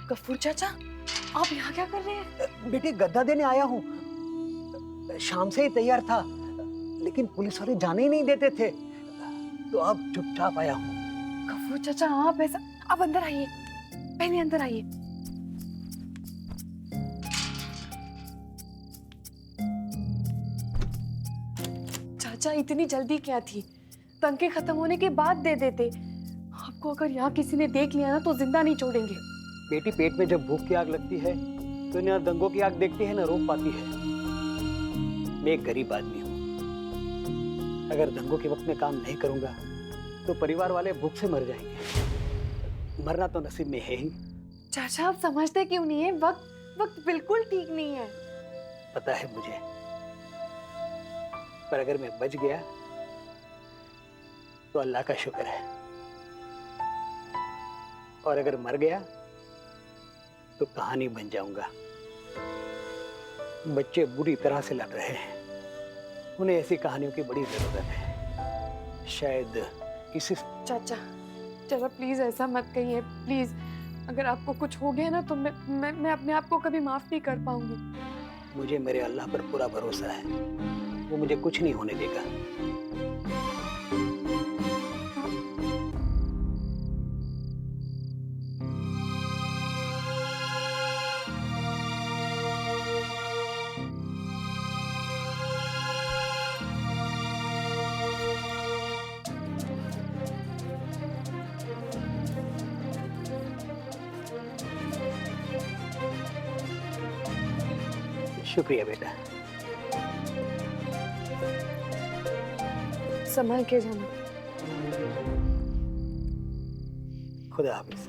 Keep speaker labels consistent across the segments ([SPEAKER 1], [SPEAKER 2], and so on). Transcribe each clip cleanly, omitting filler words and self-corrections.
[SPEAKER 1] गफूर चाचा, आप यहाँ क्या कर रहे हैं?
[SPEAKER 2] बेटी गद्दा देने आया हूँ। शाम से ही तैयार था, लेकिन पुलिस वाले जाने ही नहीं देते थे, तो अब चुपचाप आया हूँ।
[SPEAKER 1] गफूर चाचा, आप ऐसा, आप अंदर आइए, पहले अंदर आइए। चाचा इतनी जल्दी क्या थी? दंगे खत्म होने के बाद दे देते। आपको अगर यहाँ किसी ने देख लिया ना तो जिंदा नहीं छोड़ेंगे।
[SPEAKER 2] बेटी पेट में जब भूख की आग लगती है तो न दंगों की आग देखती है न रोक पाती है। मैं एक गरीब आदमी हूँ, अगर दंगों के वक्त में काम नहीं करूंगा तो परिवार वाले भूख से मर जाएंगे। मरना तो नसीब में है ही।
[SPEAKER 1] चाचा आप समझते क्यों नहीं है? वक्त वक्त बिल्कुल ठीक नहीं है।
[SPEAKER 2] पता है मुझे, पर अगर मैं बच गया तो अल्लाह का शुक्र है, और अगर मर गया तो कहानी बन जाऊंगा। बच्चे बुरी तरह से लड़ रहे हैं, उन्हें ऐसी कहानियों की बड़ी जरूरत है। शायद इसी।
[SPEAKER 1] चाचा चाचा प्लीज ऐसा मत कहिए, प्लीज। अगर आपको कुछ हो गया ना तो मैं अपने आप को कभी माफ नहीं कर पाऊंगी।
[SPEAKER 2] मुझे मेरे अल्लाह पर पूरा भरोसा है, वो मुझे कुछ नहीं होने देगा। शुक्रिया बेटा।
[SPEAKER 1] संभल के जाना।
[SPEAKER 2] खुदा हाफिज।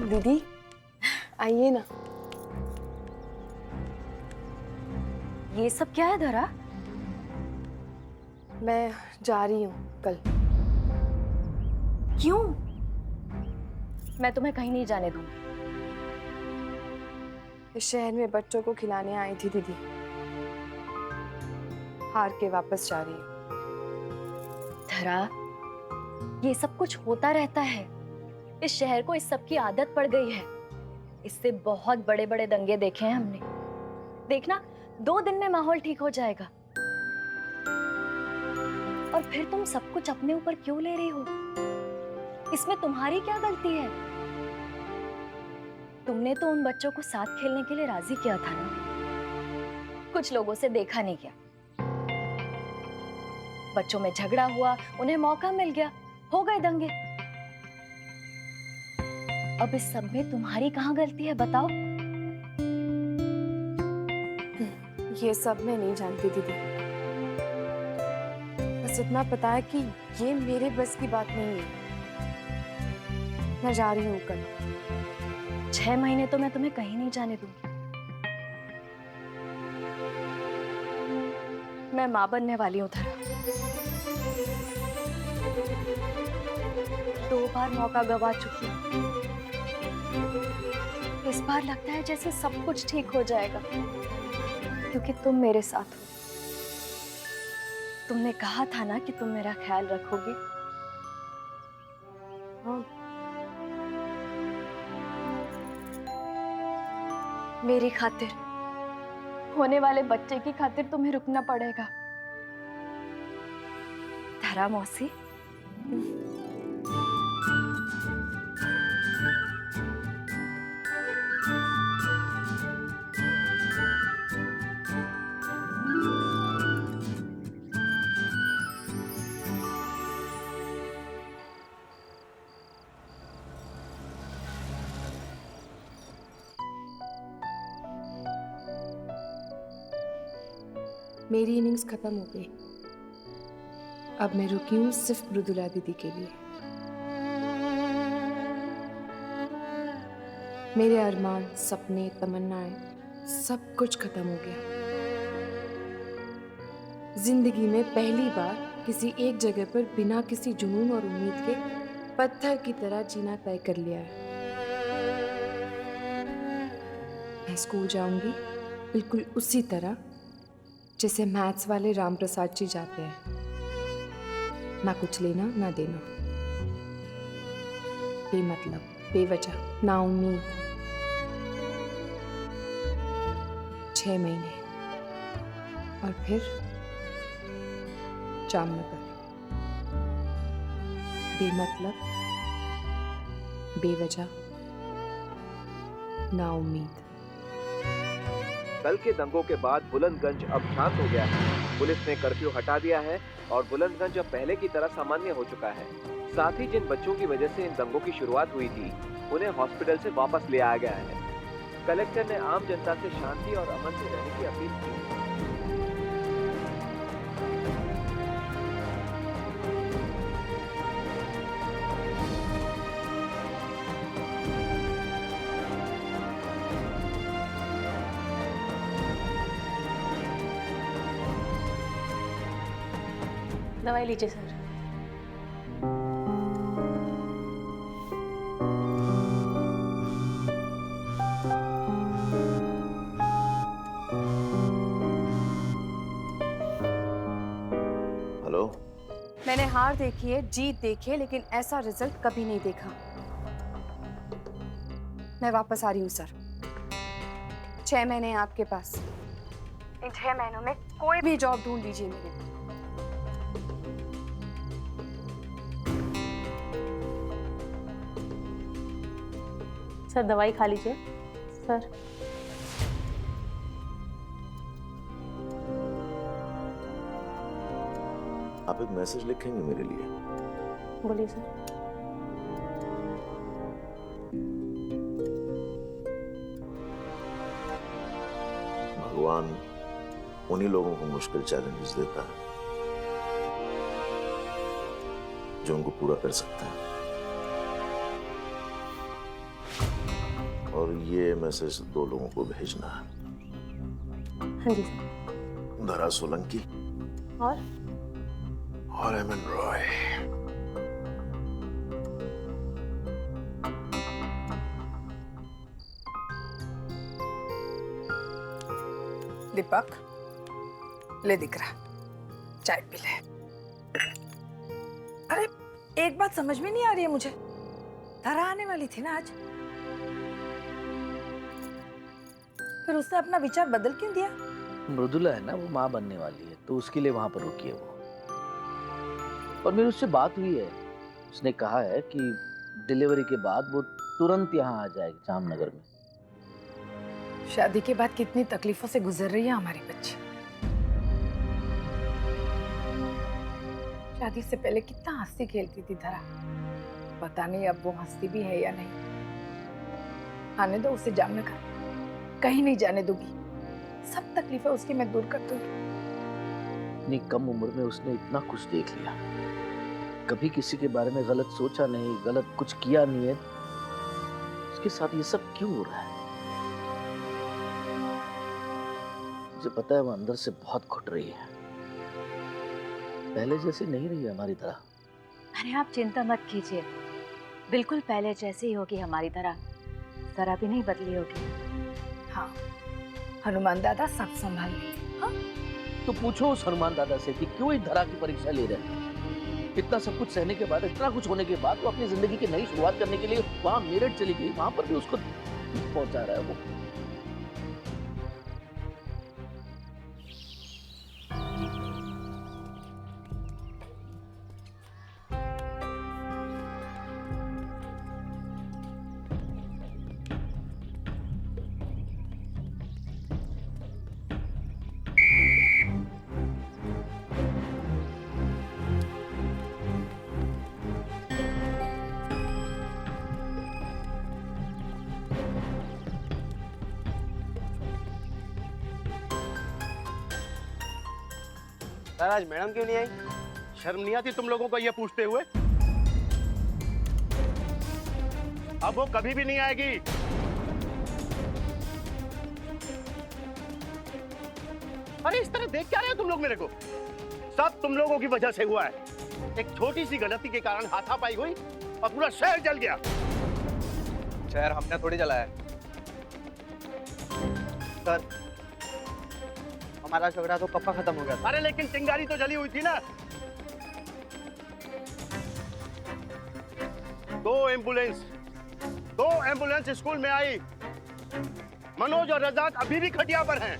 [SPEAKER 1] दीदी आइए ना।
[SPEAKER 3] ये सब क्या है धरा?
[SPEAKER 1] मैं जा रही हूँ कल।
[SPEAKER 3] क्यों? मैं तुम्हें कहीं नहीं जाने दूंगी।
[SPEAKER 1] इस शहर में बच्चों को खिलाने आई थी दीदी, हार के वापस जा रही हूँ।
[SPEAKER 3] धरा, ये सब कुछ होता रहता है। इस शहर को इस सब की आदत पड़ गई है। इससे बहुत बड़े बड़े दंगे देखे हैं हमने। देखना 2 दिन में माहौल ठीक हो जाएगा। और फिर तुम सब कुछ अपने ऊपर क्यों ले रही हो? इसमें तुम्हारी क्या गलती है? तुमने तो उन बच्चों को साथ खेलने के लिए राजी किया था ना। कुछ लोगों से देखा नहीं गया, बच्चों में झगड़ा हुआ, उन्हें मौका मिल गया, हो गए दंगे। अब इस सब में तुम्हारी कहाँ गलती है बताओ?
[SPEAKER 1] ये सब मैं नहीं जानती दीदी, बस इतना पता है कि ये मेरे बस की बात नहीं है। मैं जा रही हूँ कल।
[SPEAKER 3] 6 महीने तो मैं तुम्हें कहीं नहीं जाने दूंगी। मैं मां बनने वाली हूँ धरा। 2 बार मौका गवा चुकी हूँ। इस बार लगता है जैसे सब कुछ ठीक हो जाएगा, क्योंकि तुम मेरे साथ हो। तुमने कहा था ना कि तुम मेरा ख्याल रखोगे।
[SPEAKER 1] हाँ।
[SPEAKER 3] मेरी खातिर, होने वाले बच्चे की खातिर तुम्हें रुकना पड़ेगा धरा मौसी।
[SPEAKER 1] मेरी इनिंग्स खत्म हो गई। अब मैं रुकी हूँ सिर्फ मृदुला दीदी के लिए। मेरे अरमान, सपने, तमन्नाएं सब कुछ खत्म हो गया। जिंदगी में पहली बार किसी एक जगह पर बिना किसी जुनून और उम्मीद के पत्थर की तरह जीना तय कर लिया है। मैं स्कूल जाऊंगी बिल्कुल उसी तरह जैसे मैथ्स वाले राम प्रसाद जी जाते हैं, ना कुछ लेना ना देना, बेमतलब, बेवजह, ना उम्मीद। 6 महीने और फिर जामनगर, बेमतलब, बेवजह, ना उम्मीद।
[SPEAKER 4] कल के दंगों के बाद बुलंदगंज अब शांत हो गया है। पुलिस ने कर्फ्यू हटा दिया है और बुलंदगंज अब पहले की तरह सामान्य हो चुका है। साथ ही जिन बच्चों की वजह से इन दंगों की शुरुआत हुई थी, उन्हें हॉस्पिटल से वापस ले आया गया है। कलेक्टर ने आम जनता से शांति और अमन से रहने की अपील की।
[SPEAKER 5] दवाई लीजिए सर।
[SPEAKER 4] हेलो।
[SPEAKER 1] मैंने हार देखी है, जीत देखी है, लेकिन ऐसा रिजल्ट कभी नहीं देखा। मैं वापस आ रही हूँ सर। 6 महीने हैं आपके पास। इन 6 महीनों में कोई भी जॉब ढूंढ लीजिए मेरे लिए।
[SPEAKER 5] सर दवाई खा लीजिए सर।
[SPEAKER 6] आप एक मैसेज लिखेंगे मेरे लिए?
[SPEAKER 5] बोलिए सर।
[SPEAKER 6] भगवान उन्हीं लोगों को मुश्किल चैलेंजेस देता है जो उनको पूरा कर सकता है। और ये मैसेज 2 लोगों को भेजना है।
[SPEAKER 5] हाँ जी सर।
[SPEAKER 6] धरा सोलंकी और एमएन रॉय।
[SPEAKER 7] दीपक, ले दिख रहा, चाय पी ले। अरे एक बात समझ में नहीं आ रही है मुझे। धरा आने वाली थी ना आज, फिर उसने अपना विचार बदल क्यों दिया?
[SPEAKER 8] मृदुला है ना, वो माँ बनने वाली है, तो उसके लिए वहां पर रुकी है वो। और मेरी उससे बात हुई है, उसने कहा है कि डिलीवरी के बाद वो तुरंत यहाँ आ जाएगी जामनगर में।
[SPEAKER 7] शादी के बाद कितनी तकलीफों से गुजर रही है हमारी बच्ची। शादी से पहले कितना हंसती खेलती थी धरा, पता नहीं अब वो हंसती भी है या नहीं। आने दो उसे जामनगर, कहीं नहीं जाने दूंगी। सब तकलीफें उसकी मैं दूर कर दूंगी।
[SPEAKER 8] इतनी कम उम्र में उसने इतना कुछ देख लिया, कभी किसी के बारे में गलत सोचा नहीं, गलत कुछ किया नहीं है। उसके साथ ये सब क्यों हो रहा है? मुझे पता है वो अंदर से बहुत घुट रही है, पहले जैसी नहीं रही है हमारी तरह।
[SPEAKER 3] अरे आप चिंता मत कीजिए, बिल्कुल पहले जैसे ही होगी हमारी तरह, जरा भी नहीं बदली होगी।
[SPEAKER 7] हाँ, हनुमान दादा सब संभाल लेंगे। हाँ?
[SPEAKER 8] तो पूछो उस हनुमान दादा से कि क्यों इस धरा की परीक्षा ले रहे हैं। इतना सब कुछ सहने के बाद, इतना कुछ होने के बाद वो अपनी जिंदगी की नई शुरुआत करने के लिए वहां मेरठ चली गई, वहां पर भी उसको पहुंचा रहा है वो।
[SPEAKER 9] सर आज मैडम क्यों नहीं आई?
[SPEAKER 10] शर्म नहीं आती तुम लोगों को ये पूछते हुए? अब वो कभी भी नहीं आएगी। अरे इस तरह देख क्या रहे हो तुम लोग मेरे को? सब तुम लोगों की वजह से हुआ है। एक छोटी सी गलती के कारण हाथापाई हुई और पूरा शहर जल गया।
[SPEAKER 9] शहर हमने थोड़ी जलाया। सर हमारा झगड़ा तो कब का खत्म हो गया था।
[SPEAKER 10] अरे लेकिन चिंगारी तो जली हुई थी ना। दो एम्बुलेंस स्कूल में आई। मनोज और रजाक अभी भी खटिया पर हैं।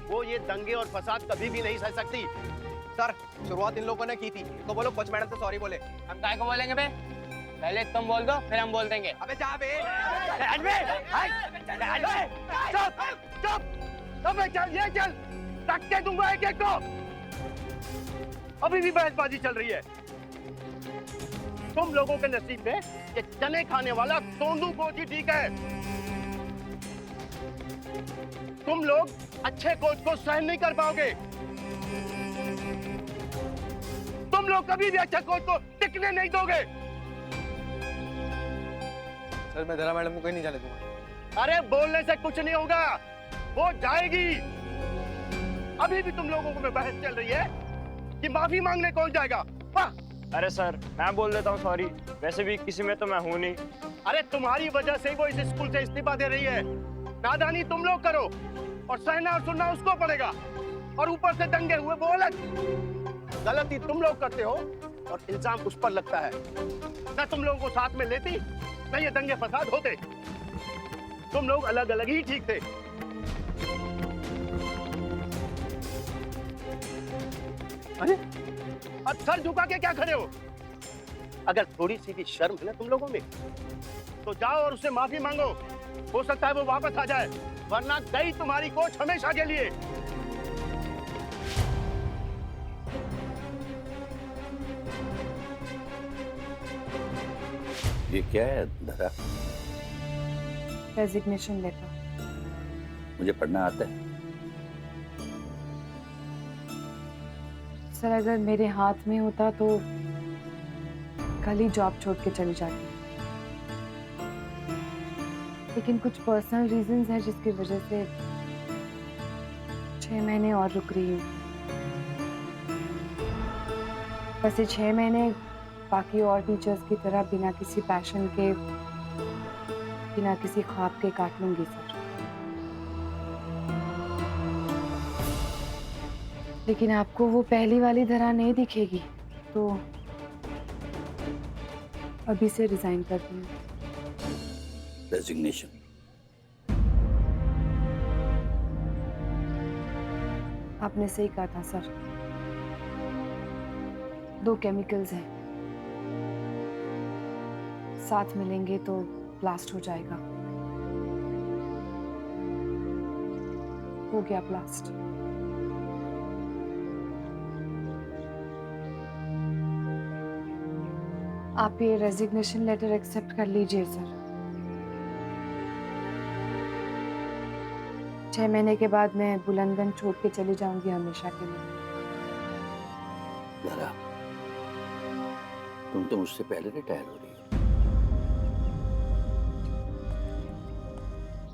[SPEAKER 10] वो ये दंगे और फसाद कभी भी नहीं सह सकती।
[SPEAKER 9] सर शुरुआत इन लोगों ने की थी तो बोलो कोच मैडम से सॉरी बोले।
[SPEAKER 11] हम काय को बोलेंगे बे? पहले तुम बोल दो फिर हम बोल देंगे।
[SPEAKER 9] अबे जा बे।
[SPEAKER 10] चुप चल, ये चल तक के दूंगा एक एक को। अभी भी बहसबाजी चल रही है। तुम लोगों के नसीब में ये चने खाने वाला सोंदू कोच ही ठीक है। तुम लोग अच्छे कोच को सहन नहीं कर पाओगे। तुम लोग कभी भी अच्छे कोच को टिकने नहीं दोगे।
[SPEAKER 9] सर मैं धरा मैडम को कहीं नहीं जाने दूंगा।
[SPEAKER 10] अरे बोलने से कुछ नहीं होगा, वो जाएगी। अभी भी तुम लोगों में बहस चल रही है कि माफी मांगने कौन जाएगा।
[SPEAKER 11] अरे सर मैं बोल देता हूँ सॉरी, वैसे भी किसी में तो मैं हूँ नहीं।
[SPEAKER 10] अरे तुम्हारी वजह से ही वो इस स्कूल से इस्तीफा दे रही है। नादानी तुम लोग करो और सहना और सुनना उसको पड़ेगा, और ऊपर से दंगे हुए वो अलग। गलती तुम लोग करते हो और इल्जाम उस पर लगता है। न तुम लोगों को साथ में लेती न ये दंगे फसाद होते। तुम लोग अलग अलग ही ठीक थे। अरे अब सर झुका के क्या खड़े हो? अगर थोड़ी सी भी शर्म है ना तुम लोगों में तो जाओ और उससे माफी मांगो। हो सकता है वो वापस आ जाए, वरना गई तुम्हारी कोच हमेशा के लिए।
[SPEAKER 6] ये क्या है धरा?
[SPEAKER 1] Resignation letter.
[SPEAKER 6] मुझे पढ़ना आता है।
[SPEAKER 1] सर अगर मेरे हाथ में होता तो कल ही जॉब छोड़ के चली जाती, लेकिन कुछ पर्सनल रीजंस हैं जिसकी वजह से 6 महीने और रुक रही हूँ। बस ये 6 महीने बाकी और टीचर्स की तरह बिना किसी पैशन के, बिना किसी ख्वाब के काट लूंगी सर। लेकिन आपको वो पहली वाली धरा नहीं दिखेगी तो अभी से रिजाइन करती हूँ।
[SPEAKER 6] रेजिग्नेशन?
[SPEAKER 1] आपने सही कहा था सर। 2 केमिकल्स हैं, साथ मिलेंगे तो ब्लास्ट हो जाएगा। हो गया ब्लास्ट। आप ये रेजिग्नेशन लेटर एक्सेप्ट कर लीजिए सर। 6 महीने के बाद मैं बुलंदगंज छोड़ के चली जाऊंगी हमेशा के लिए।
[SPEAKER 6] धरा, तुम तो मुझसे पहले रिटायर हो रही हो।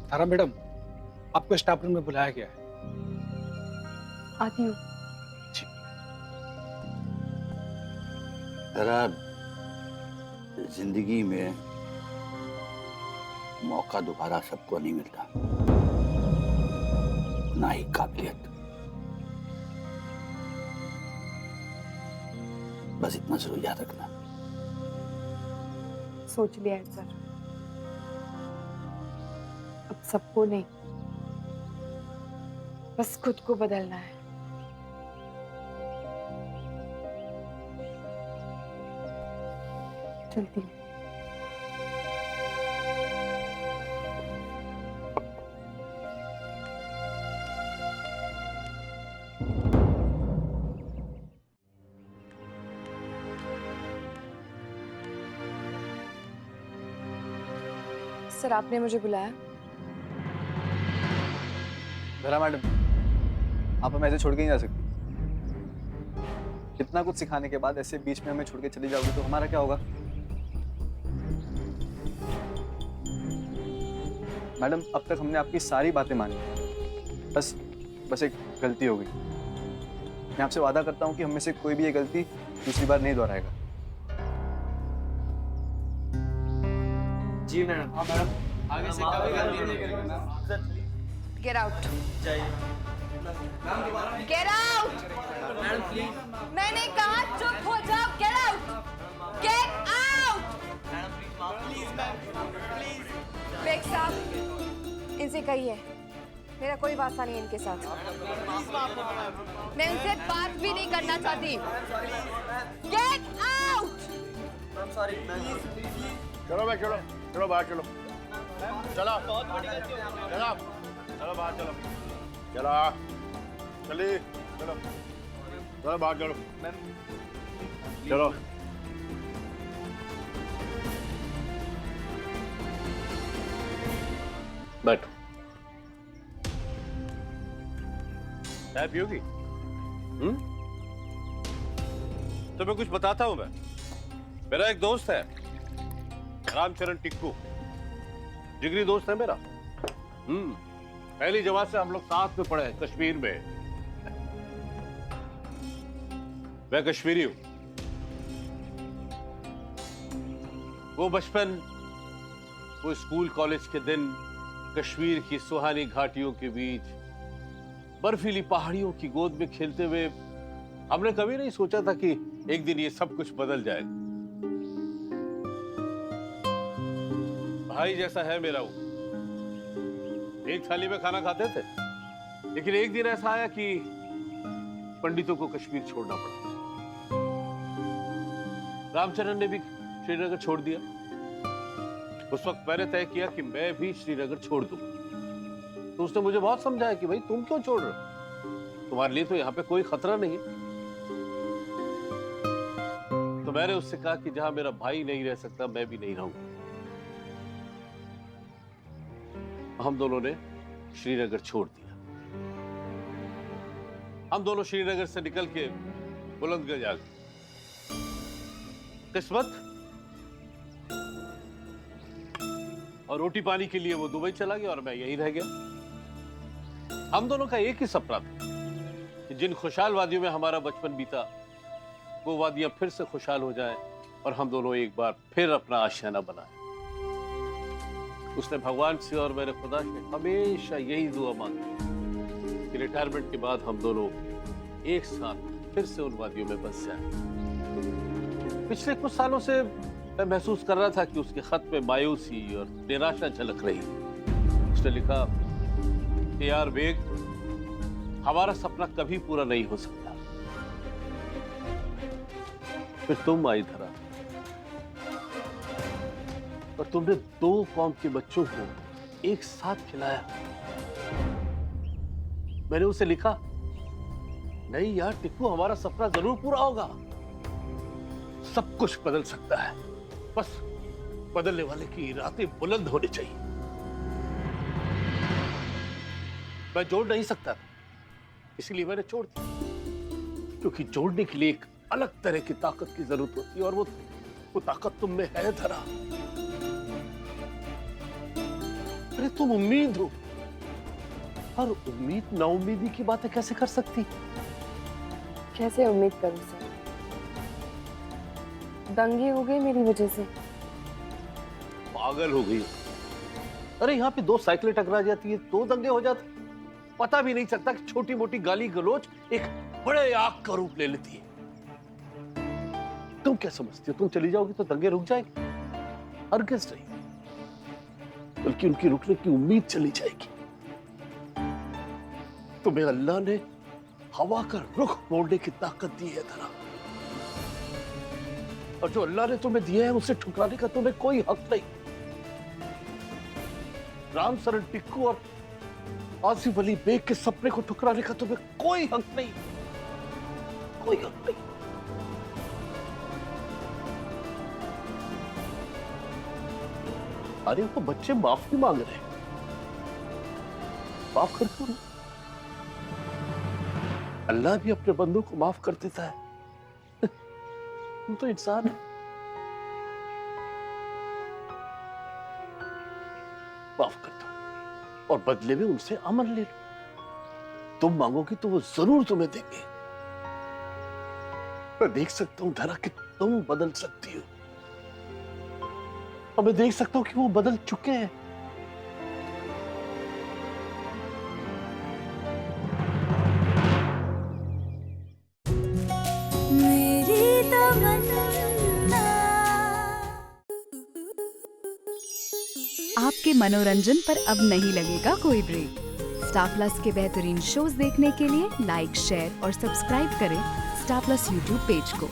[SPEAKER 2] तारा मैडम, आपको स्टाफ रूम में बुलाया गया है।
[SPEAKER 1] आती हूँ।
[SPEAKER 6] धरा, जिंदगी में मौका दोबारा सबको नहीं मिलता, ना ही काबिलियत। बस इतना जरूर याद रखना।
[SPEAKER 1] सोच लिया है सर। अब सबको नहीं, बस खुद को बदलना है। चलती हूँ। सर आपने मुझे बुलाया?
[SPEAKER 9] धरा मैडम, आप हमें ऐसे छोड़ के नहीं जा सकती। इतना कुछ सिखाने के बाद ऐसे बीच में हमें छोड़ के चली जाओगी तो हमारा क्या होगा? मैडम, अब तक हमने आपकी सारी बातें मानी, बस एक गलती हो गई। मैं आपसे वादा करता हूँ कि हम में से कोई भी ये गलती दूसरी बार नहीं दोहराएगा।
[SPEAKER 12] जी मैडम। हाँ मैडम, आगे से कभी गलती नहीं करेंगे।
[SPEAKER 7] Get out, get out.
[SPEAKER 12] Madam please.
[SPEAKER 7] मैंने कहा चुप हो जाओ, get out, get out.
[SPEAKER 12] Madam please ma'am, please.
[SPEAKER 1] Baig साहब, इनसे कहिए मेरा कोई वास्ता नहीं है इनके साथ। मैं उनसे बात भी नहीं करना चाहती। Get out.
[SPEAKER 12] सॉरी।
[SPEAKER 10] चलो भाई, चलो चलो बाहर, चलो चलो चलो चलो बाहर, चलो चलो चलिए, चलो चलो बाहर, चलो चलो। बैठो। चाय पियोगी? तुम्हें कुछ बताता हूं मैं। मेरा एक दोस्त है, रामचरण टिक्कू, जिगरी दोस्त है मेरा। पहली जमात से हम लोग साथ में पढ़े हैं कश्मीर में। मैं कश्मीरी हूं। वो बचपन, वो स्कूल कॉलेज के दिन, कश्मीर की सुहानी घाटियों के बीच बर्फीली पहाड़ियों की गोद में खेलते हुए, हमने कभी नहीं सोचा था कि एक दिन ये सब कुछ बदल जाएगा। भाई जैसा है मेरा वो। एक थाली में खाना खाते थे, लेकिन एक दिन ऐसा आया कि पंडितों को कश्मीर छोड़ना पड़ा। रामचरण ने भी श्रीनगर छोड़ दिया। उस वक्त मैंने तय किया कि मैं भी श्रीनगर छोड़ दूं। तो उसने मुझे बहुत समझाया कि भाई तुम क्यों छोड़ रहे हो, तुम्हारे लिए तो यहाँ पे कोई खतरा नहीं है। तो मैंने उससे कहा कि जहां मेरा भाई नहीं रह सकता, मैं भी नहीं रहूंगा। हम दोनों ने श्रीनगर छोड़ दिया। हम दोनों श्रीनगर से निकल के बुलंदगंज आ गए। किस्मत और रोटी पानी के लिए वो दुबई चला गया और मैं यहीं रह गया। हम दोनों का एक ही सपना था कि जिन खुशहाल वादियों में हमारा बचपन बीता, वो वादियां फिर से खुशहाल हो जाएं और हम दोनों एक बार फिर अपना आशियाना बनाएं। उसने भगवान से और मैंने खुदा से हमेशा यही दुआ मांगी कि रिटायरमेंट के बाद हम दोनों एक साथ फिर से उन वादियों में बस जाएं। पिछले कुछ सालों से मैं महसूस कर रहा था कि उसके खत में मायूसी और निराशा झलक रही। उसने लिखा कि यार बेग, हमारा सपना कभी पूरा नहीं हो सकता। फिर तुम आई धरा और तुमने 2 कौम के बच्चों को एक साथ खिलाया। मैंने उसे लिखा, नहीं यार टिक्कू, हमारा सपना जरूर पूरा होगा। सब कुछ बदल सकता है, बस बदलने वाले की इरादे बुलंद होने चाहिए। मैं जोड़ नहीं सकता था, इसलिए मैंने छोड़ दिया। क्योंकि जोड़ने के लिए एक अलग तरह की ताकत की जरूरत होती है और वो ताकत तुम में है धरा। अरे तुम उम्मीद हो, और उम्मीद नाउम्मीदी की बातें कैसे कर सकती?
[SPEAKER 1] कैसे उम्मीद करूं सर? दंगे हो गए मेरी वजह से।
[SPEAKER 10] पागल हो गई। अरे यहाँ पे 2 साइकिलें टकरा जाती है, 2 दंगे हो जाते, पता भी नहीं चलता कि छोटी मोटी गाली गलोच एक बड़े आग का रूप ले लेती है। तुम क्या समझती हो, तुम चली जाओगी तो दंगे रुक जाएंगे? हरगिज़ नहीं, बल्कि उनकी रुकने की उम्मीद चली जाएगी। तुम्हें अल्लाह ने हवा का रुख मोड़ने की ताकत दी है धरा, और जो अल्लाह ने तुम्हें दिया है उसे ठुकराने का तुम्हें कोई हक नहीं। रामचरण टिक्कू और आसिफ अली बेग के सपने को ठुकराने का तुम्हें कोई हक नहीं, कोई हक नहीं। अरे वो बच्चे माफी मांग रहे हैं, माफ कर दो।
[SPEAKER 6] अल्लाह भी अपने बंदों को माफ कर देता है। तुम तो इंसान है। माफ कर दो और बदले में उनसे अमर ले लो। तुम मांगोगे तो वो जरूर तुम्हें देंगे। मैं देख सकता हूं धरा कि तुम बदल सकती हो, और मैं देख सकता हूं कि वो बदल चुके हैं।
[SPEAKER 13] आपके मनोरंजन पर अब नहीं लगेगा कोई ब्रेक। स्टार प्लस के बेहतरीन शोज देखने के लिए लाइक, शेयर और सब्सक्राइब करें स्टार प्लस यूट्यूब पेज को।